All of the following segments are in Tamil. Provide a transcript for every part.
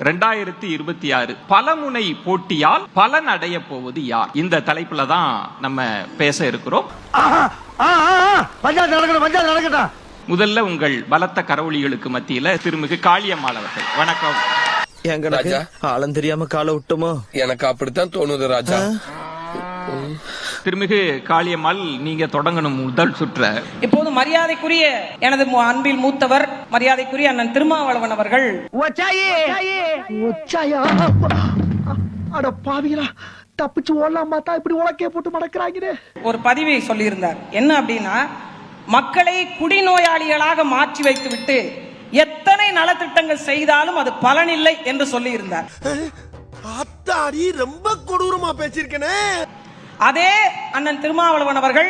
2026 பலமுனை போட்டியால் பலன் அடைய போவது யார்? இந்த தலைப்புல தான் நம்ம பேச இருக்கிறோம். முதல்ல உங்கள் பலத்த கரவொலிகளுக்கு மத்தியில திருமிகு காளியம்மாள் அவர்கள். வணக்கம். எங்க ராஜா ஆளும் தெரியாம காலை விட்டோமோ? எனக்கு அப்படித்தான் தோணுது ராஜா. திருமிகு காளியம்மாள், நீங்க தொடங்கணும் முதல் சுற்ற. இப்போது மரியாதைக்குரிய எனது அன்பில் மூத்தவர் மரியாதைக்குரிய அண்ணன் திருமாவளவன் அவர்கள் தப்பிச்சு ஓடலாம் பார்த்தா இப்படி உலக்கைய போட்டு மடக்கிறாங்க. ஒரு பதிவை சொல்லியிருந்தார். என்ன அப்படின்னா, மக்களை குடிநோயாளிகளாக மாற்றி வைத்துவிட்டு எத்தனை நலத்திட்டங்கள் செய்தாலும் அது பலனில்லை என்று சொல்லி இருந்தார். ரொம்ப கொடூரமா பேசியிருக்கேனே. அதே அண்ணன் திருமாவளவன் அவர்கள்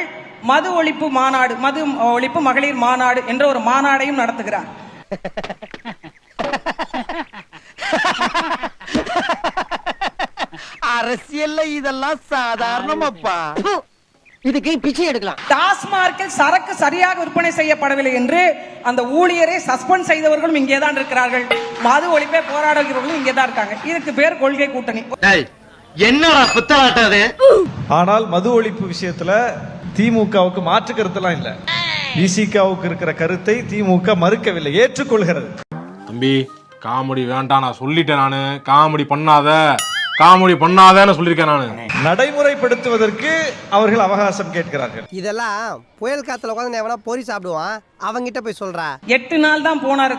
மது ஒழிப்பு மாநாடு, மது ஒழிப்பு மகளிர் மாநாடு என்ற ஒரு மாநாடையும் நடத்துகிறார். அரசியல்ல இதெல்லாம் சாதாரணமாப்பா. இதுக்கு பிச்சை எடுக்கலாம். டாஸ்மார்க்கில் சரக்கு சரியாக விற்பனை செய்யப்படவில்லை என்று அந்த ஊழியரை சஸ்பெண்ட் செய்தவர்களும் இங்கேதான் இருக்கிறார்கள். மது ஒழிப்பை போராடுகிறவர்களும் இங்கேதான் இருக்காங்க. இதுக்கு பேர் கொள்கை கூட்டணி. என்னடா புத்தலாட்டாது? ஆனால் மது ஒழிப்பு விஷயத்துல திமுகவுக்கு மாற்று கருத்தெல்லாம் இல்ல. விசிகாவுக்கு இருக்கிற கருத்தை திமுக மறுக்கவில்லை, ஏற்றுக்கொள்கிறது. தம்பி, காமெடி வேண்டாம், நான் சொல்லிட்டேன். நானு காமெடி பண்ணாதேன்னு சொல்லியிருக்கேன். நானு நடைமுறைப்படுத்துவதற்கு அவர்கள் அவகாசம் கேட்கிறார்கள். இதெல்லாம் புயல் காத்துல உட்காந்து எவனா பொறி சாப்பிடுவான், அவங்கிட்ட போய் சொல்றா. 8 நாள் தான் போனார்.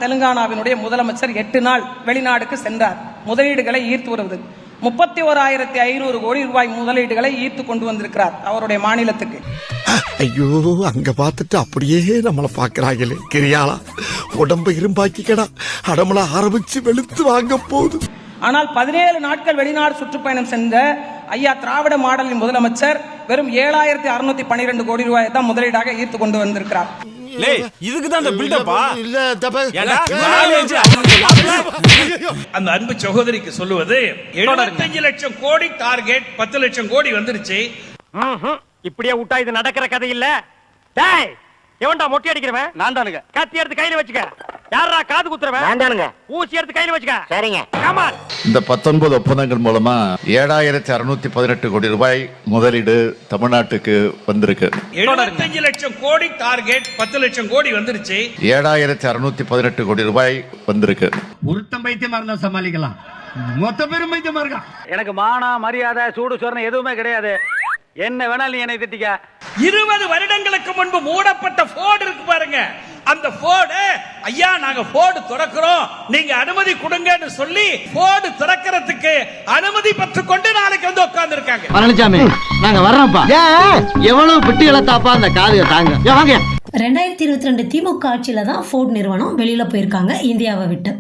தெலுங்கானாவினுடைய முதலமைச்சர் 8 நாள் வெளிநாடுக்கு சென்றார். முதலீடுகளை ஈர்த்து வருவது 31,500 கோடி ரூபாய் முதலீடுகளை ஈர்த்து கொண்டு வந்திருக்கிறார் அவருடைய மாநிலத்துக்கு. ஐயோ, அங்க பார்த்துட்டு அப்படியே நம்மளை பாக்குறாங்களே. கிரியாளா உடம்பு இரும்பாக்கிக்கடா, அடமள ஆரம்பிச்சு வெளுத்து வாங்க போகுது. ஆனால் 17 நாட்கள் வெளிநாடு சுற்றுப்பயணம் சென்ற ஐயா திராவிட மாடலின் முதலமைச்சர் வெறும் 7,612 கோடி ரூபாய் தான் முதலீடாக ஈர்த்து கொண்டு வந்திருக்கிறார். அந்த அன்பு சகோதரிக்கு சொல்லுவது 75 லட்சம் கோடி டார்கெட், 10 லட்சம் கோடி வந்துருச்சு. இப்படியே விட்டா இது நடக்கிற கதை இல்ல. எவன்டா மொட்டை அடிக்கிறவன்? நான் தானுங்க. கத்தி எடுத்து கையில வச்சுக்க. யாரா காது குத்துறவன்? நான் தானுங்க. ஊசி எடுத்து கையில வச்சுக்க. சரிங்க. கமான். இந்த 19 ஒப்பந்தங்கள் மூலமா 7,618 கோடி ரூபாய் முதலீடு தமிழ்நாட்டுக்கு வந்திருக்கு. 75 லட்சம் கோடி டார்கெட், 10 லட்சம் கோடி வந்துருச்சு. 7,618 கோடி ரூபாய் வந்திருக்கு. ஒருத்தம் பைத்தியமா இருந்தா சமாளிக்கலாம், மொத்த பேரும் பைத்தியமா இருக்கா. எனக்கு மானா மரியாதை சூடு சொரணை எதுவுமே கிடையாது. என்ன வேணாலும் என்னை திட்டிக்க. 20 வருடங்களுக்கு முன்பு மூடப்பட்ட போர்டு இருக்கு பாருங்க. அந்த போர்டு, ஐயா நாங்க போர்டு திறக்கிறோம், நீங்க அனுமதி கொடுங்கன்னு சொல்லி போர்டு திறக்கிறதுக்கு அனுமதி பெற்றுக் கொண்டு நாளைக்கு வந்து உட்கார்ந்து இருக்காங்க. பழனிசாமி, நாங்க வர்றோம்ப்பா. எவ்வளவு பிட்டு இழத்தாப்பா அந்த காதுக தாங்க. 2022 திமுக ஆட்சியில தான் ஃபோர்ட் நிறுவனம் வெளியில போயிருக்காங்க இந்தியாவை விட்டு.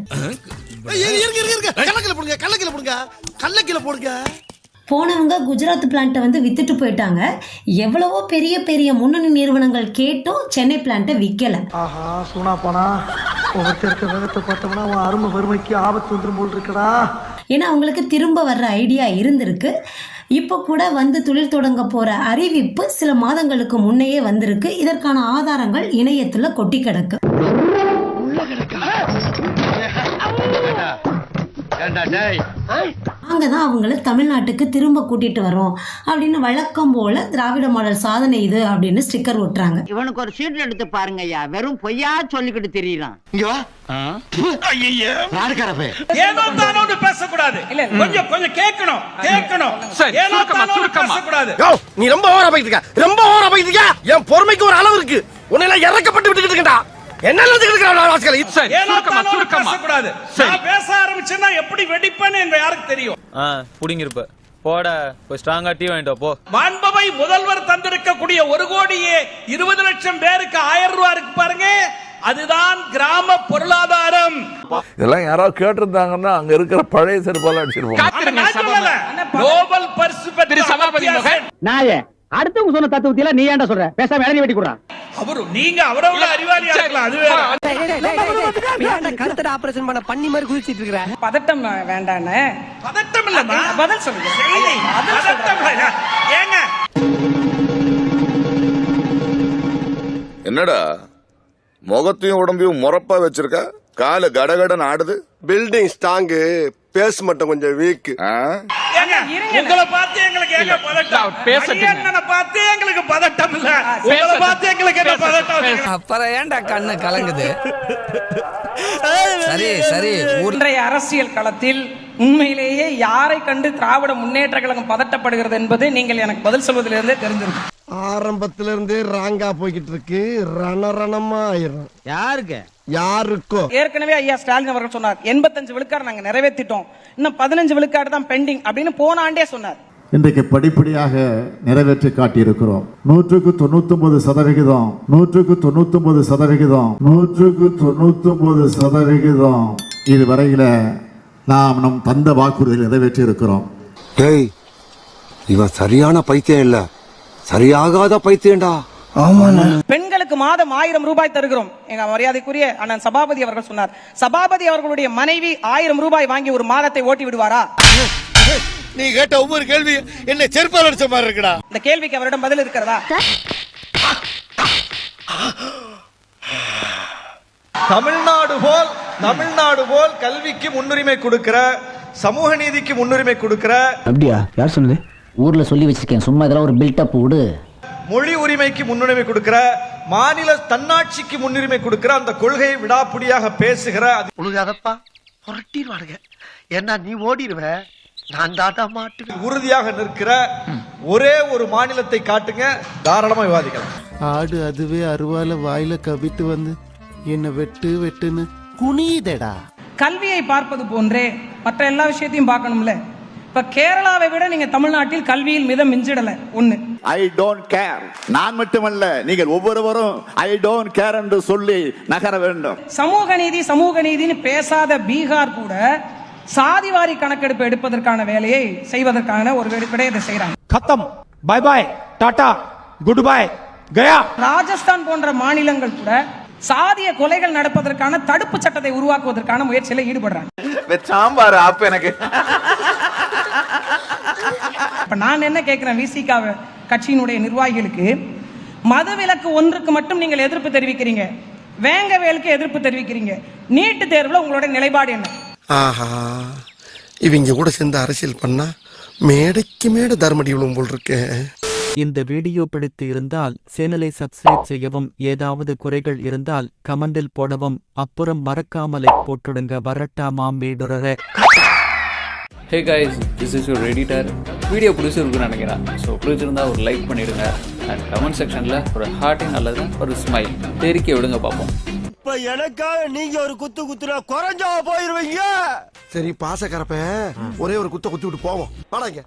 போனவங்க குஜராத் பிளான்ட்டை வந்து வித்துட்டு போயிட்டாங்க. எவ்வளவோ பெரிய பெரிய முன்னணி நிறுவனங்கள் கேட்டும் சென்னை பிளான்ட்டை விற்கல. ஆஹா, சூனா போனா ஒவ்வொருத்தருக்கு வேகத்தை பார்த்தோம்னா அவன் அருமை வறுமைக்கு ஆபத்து வந்துடும் போல் இருக்கடா. ஏன்னா அவங்களுக்கு திரும்ப வர்ற ஐடியா இருந்திருக்கு. இப்போ கூட வந்து தொழில் தொடங்க போற அறிவிப்பு சில மாதங்களுக்கு முன்னையே வந்திருக்கு. இதற்கான ஆதாரங்கள் இணையத்துல கொட்டி கிடக்கு. அங்கதான் அவங்கள தமிழ்நாட்டுக்கு திரும்ப கூட்டிட்டு வரோம் அப்படின்னு வழக்கம் போல திராவிட மாடல் சாதனை இது அப்படின்னு ஸ்டிக்கர் ஒட்டுறாங்க. இவனுக்கு ஒரு சீட் எடுத்து பாருங்க ஐயா, வெறும் பொய்யா சொல்லிக்கிட்டு தெரியலாம். ஏனோ தானோன்னு பேசக்கூடாது. கொஞ்சம் கொஞ்சம் கேட்கணும். ஏனோ தானோன்னு பேசக்கூடாது. நீ ரொம்ப ஓவரா போயிட்டு இருக்க. என் பொறுமைக்கு ஒரு அளவு இருக்கு. உன்னை இறக்கப்பட்டு விட்டுக்கிட்டு இருக்கா. என்ன பேச ஆரம்பிச்சேன்னா எப்படி வெடிப்பேன்னு யாருக்கு தெரியும்? புடிங்கிருப்ப போட போய் ஸ்ட்ராங்கா டீ வாங்கிட்டு போ. மாண்பவை முதல்வர் தந்திருக்கக்கூடிய 1 கோடியே 20 லட்சம் பேருக்கு 1000 ரூபாய் இருக்கு பாருங்க. அதுதான் கிராம பொருளாதாரம். இதெல்லாம் யாராவது கேட்டிருந்தாங்கன்னா அங்க இருக்கிற பழைய செருப்பால அடிச்சிருப்போம். குளோபல் பர்ஸ் பெற்ற சபாபதி மகன் நாயே, அடுத்தவங்க சொன்ன தத்துவத்தில நீ ஏன்டா சொல்ற? பேசாம இறங்கி வெட்டி குடுறா. அவரு நீங்க அவரை விட அறிவாளியா இருக்கலாம். அது வேற. கருத்தட ஆபரேஷன் பண்ண பண்ணி மாதிரி குதிச்சிட்டு இருக்கற. பதட்டம் வேண்டானே. பதட்டம் இல்லமா, பதில் சொல்லுங்க. பதட்டம் இல்ல. ஏங்க என்னடா முகத்தையும் உடம்பையும் முறப்பா வச்சிருக்க? கால கடகடன் ஆடுது. பில்டிங் ஸ்ட்ராங்கு பேஸ் மட்டும் கொஞ்சம் வீக். இருங்க. உங்களை பார்த்து எங்களுக்கு ஏங்க பதட்டம்? பேசட்டுங்க. அண்ணனை பார்த்து எங்களுக்கு பதட்டம் இல்ல. உங்களை பார்த்து எங்களுக்கு என்ன பதட்டம்? அப்புறம் ஏன்டா கண்ணு கலங்குது? சரி சரி. இன்றைய அரசியல் களத்தில் உண்மையிலேயே யாரை கண்டு திராவிட முன்னேற்ற கழகம் பதட்டப்படுகிறது என்பது நீங்கள் எனக்கு பதில் சொல்வதிலிருந்தே தெரிஞ்சிருக்கும். ஆரம்பத்துல இருந்தே ராங்கா போய்கிட்டு இருக்கு. ரணரணமா ஆயிரும். யாருக்கு? யாருக்கோ. ஏற்கனவே ஐயா ஸ்டாலின் அவர்கள் சொன்னார் 85 விழுக்காடு நாங்க நிறைவேற்றிட்டோம், இன்னும் 15 விழுக்காடு தான் பெண்டிங் அப்படின்னு போன ஆண்டே சொன்னார். இன்றைக்கு படிப்படியாக நிறைவேற்றி காட்டியிருக்கிறோம். 199%, 199% இதுவரையில நாம் நம் தந்த வாக்குறுதியை நிறைவேற்றி இருக்கிறோம். டேய், இவன் சரியான பைத்தியம் இல்ல, சரியாகாத பைத்தியம்டா. பெண்களுக்கு மாதம் 1000 ரூபாய் தருகிறோம். எங்க மரியாதைக்குரிய அண்ணன் சபாபதி அவர்கள் சொன்னார். சபாபதி அவர்களுடைய மனைவி 1000 ரூபாய் வாங்கி ஒரு மாதத்தை ஓட்டி விடுவாரா? நீ கேட்ட ஒவ்வொரு கேள்வி என்ன செருப்பால் அடிச்ச மாதிரி இருக்குடா. இந்த கேள்விக்கு அவரிடம் பதில் இருக்கிறதா? தமிழ்நாடு போல் கல்விக்கு முன்னுரிமை கொடுக்கிற, சமூக நீதிக்கு முன்னுரிமை கொடுக்கிற, அப்படியா? யார் சொன்னது? ஊர்ல சொல்லி வச்சிருக்கேன், சும்மா இதெல்லாம் ஒரு பில்டப் விடு. மொழி உரிமைக்கு முன்னுரிமை கொடுக்கிற, மாநில தன்னாட்சிக்கு முன்னுரிமை கொடுக்கிற அந்த கொள்கையை விடாப்பிடியாக பேசுகிற, உழுகாதப்பா புரட்டிடுவானுங்க. ஏன்னா நீ ஓடிடுவ, நான் தாட்டா மாட்டு. உறுதியாக நிற்கிற ஒரே ஒரு மாநிலத்தை காட்டுங்க, தாராளமா விவாதிக்கலாம். ஆடு அதுவே அருவால வாயில கவிட்டு வந்து என்ன வெட்டு வெட்டுன்னு குனியுதேடா. கல்வியை பார்ப்பது போன்றே மற்ற எல்லா விஷயத்தையும் பார்க்கணும்ல. இப்ப கேரளாவை விட நீங்க தமிழ்நாட்டில் கல்வியில் மிதம் மிஞ்சிடல. ஒண்ணு, ஐ டோன்ட் கேர். நான் மட்டுமல்ல, நீங்கள் ஒவ்வொருவரும் ஐ டோன்ட் கேர் என்று சொல்லி நகர வேண்டும். சமூக நீதினு பேசாத பீகார் கூட சாதிவாரி கணக்கெடுப்பு எடுப்பதற்கான வேலையை செய்வதற்கான ஒரு விடயத்தை செய்யறாங்க. खत्म, bye bye, tata, good bye, गया. ராஜஸ்தான் போன்ற மாநிலங்கள் கூட சாதிய கொலைகள் நடப்பதற்கான தடுப்பு சட்டத்தை உருவாக்குவதற்கான முயற்சியில ஈடுபடுறாங்க. சாம்பார் அப்ப எனக்கு இப்ப நான் என்ன கேட்கிறேன், விசிக கட்சியினுடைய நிர்வாகிகளுக்கு, மதவிலக்கு ஒன்றுக்கு மட்டும் நீங்கள் எதிர்ப்பு தெரிவிக்கிறீங்க, வேங்கவேலுக்கு எதிர்ப்பு தெரிவிக்கிறீங்க, நீட்டு தேர்வுல உங்களோட நிலைப்பாடு என்ன? ஆஹா, இவங்க கூட சேர்ந்து அரசியல் பண்ணா மேடைக்கு மேடை தர்மடி விழும் போல் இருக்கு. இந்த வீடியோ பிடித்து இருந்தால் சேனலை சப்ஸ்கிரைப் செய்யவும், ஏதாவது குறைகள் இருந்தால் கமெண்டில் போடவும், அப்புறம் மறக்காமலை போட்டுடுங்க. வரட்டாமாம் வீடுறே. Hey guys, this is your editor. Video பிடிச்சிருக்குன்னு நினைக்கிறேன். ஸோ பிடிச்சிருந்தா ஒரு லைக் பண்ணிடுங்க அண்ட் கமெண்ட் செக்ஷனில் ஒரு ஹார்ட்டிங் அல்லது ஒரு ஸ்மைல் தெரிக்க விடுங்க பார்ப்போம். இப்ப எனக்காக நீங்க ஒரு குத்து குத்துனா குறைஞ்சா போயிருவீங்க. சரி, பாசக்கரப்ப ஒரே ஒரு குத்த குத்தி விட்டு போவோம். வாடாங்க.